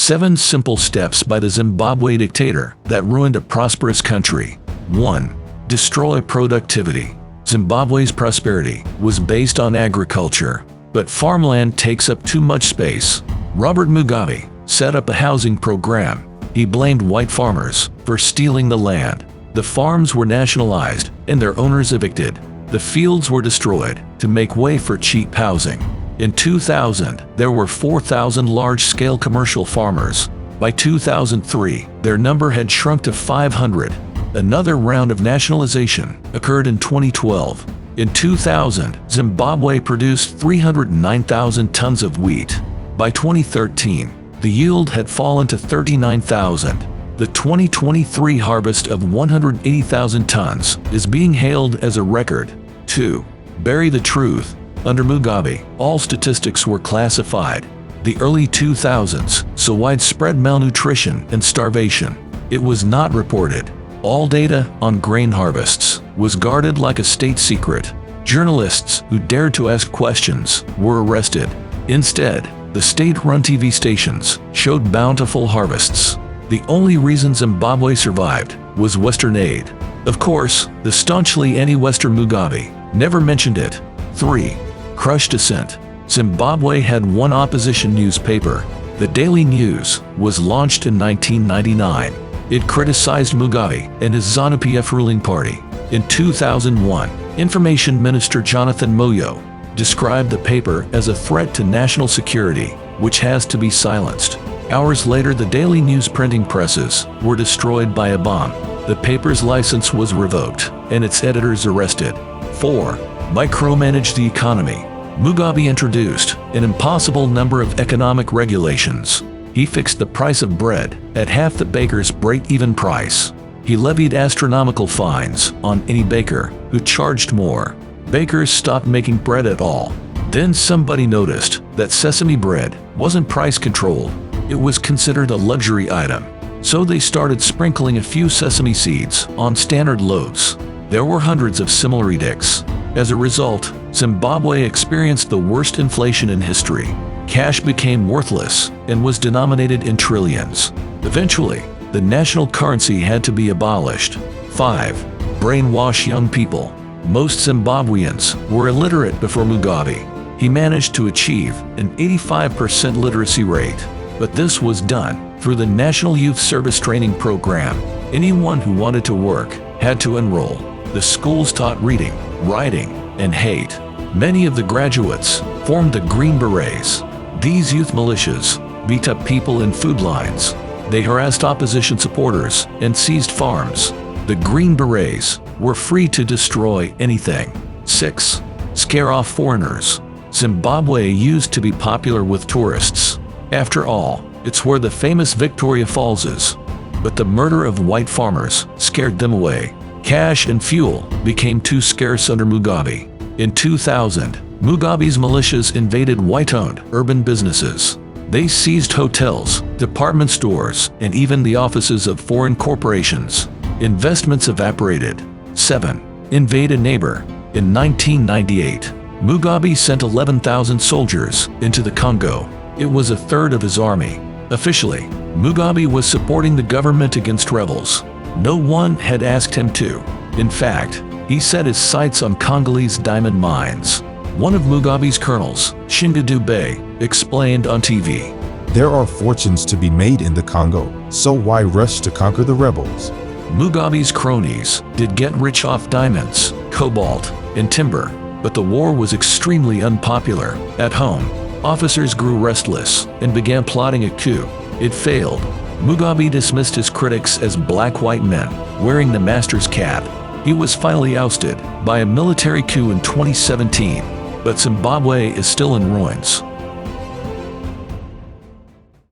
7 simple steps by the Zimbabwe dictator that ruined a prosperous country. 1. Destroy productivity. Zimbabwe's prosperity was based on agriculture, but farmland takes up too much space. Robert Mugabe set up a housing program. He blamed white farmers for stealing the land. The farms were nationalized and their owners evicted. The fields were destroyed to make way for cheap housing. In 2000, there were 4,000 large-scale commercial farmers. By 2003, their number had shrunk to 500. Another round of nationalization occurred in 2012. In 2000, Zimbabwe produced 309,000 tons of wheat. By 2013, the yield had fallen to 39,000. The 2023 harvest of 180,000 tons is being hailed as a record. 2. Bury the truth. Under Mugabe, all statistics were classified. The early 2000s saw widespread malnutrition and starvation. It was not reported. All data on grain harvests was guarded like a state secret. Journalists who dared to ask questions were arrested. Instead, the state-run TV stations showed bountiful harvests. The only reason Zimbabwe survived was Western aid. Of course, the staunchly anti-Western Mugabe never mentioned it. 3. Crush dissent. Zimbabwe had one opposition newspaper. The Daily News was launched in 1999. It criticized Mugabe and his ZANU-PF ruling party. In 2001, Information Minister Jonathan Moyo described the paper as a threat to national security, which has to be silenced. Hours later, the Daily News printing presses were destroyed by a bomb. The paper's license was revoked and its editors arrested. 4. Micromanage the economy. Mugabe introduced an impossible number of economic regulations. He fixed the price of bread at half the baker's break-even price. He levied astronomical fines on any baker who charged more. Bakers stopped making bread at all. Then somebody noticed that sesame bread wasn't price-controlled. It was considered a luxury item. So they started sprinkling a few sesame seeds on standard loaves. There were hundreds of similar edicts. As a result, Zimbabwe experienced the worst inflation in history. Cash became worthless and was denominated in trillions. Eventually, the national currency had to be abolished. 5. Brainwash young people. Most Zimbabweans were illiterate before Mugabe. He managed to achieve an 85% literacy rate, but this was done through the National Youth Service Training Program. Anyone who wanted to work had to enroll. The schools taught reading, writing, and hate. Many of the graduates formed the Green Berets. These youth militias beat up people in food lines. They harassed opposition supporters and seized farms. The Green Berets were free to destroy anything. 6. Scare off foreigners. Zimbabwe used to be popular with tourists. After all, it's where the famous Victoria Falls is. But the murder of white farmers scared them away. Cash and fuel became too scarce under Mugabe. In 2000, Mugabe's militias invaded white-owned urban businesses. They seized hotels, department stores, and even the offices of foreign corporations. Investments evaporated. 7. Invade a neighbor. In 1998, Mugabe sent 11,000 soldiers into the Congo. It was a third of his army. Officially, Mugabe was supporting the government against rebels. No one had asked him to. In fact, he set his sights on Congolese diamond mines. One of Mugabe's colonels, Shinga Dube, explained on TV, "There are fortunes to be made in the Congo, so why rush to conquer the rebels?" Mugabe's cronies did get rich off diamonds, cobalt, and timber, but the war was extremely unpopular. At home, officers grew restless and began plotting a coup. It failed. Mugabe dismissed his critics as black white men, wearing the master's cap. He was finally ousted by a military coup in 2017, but Zimbabwe is still in ruins.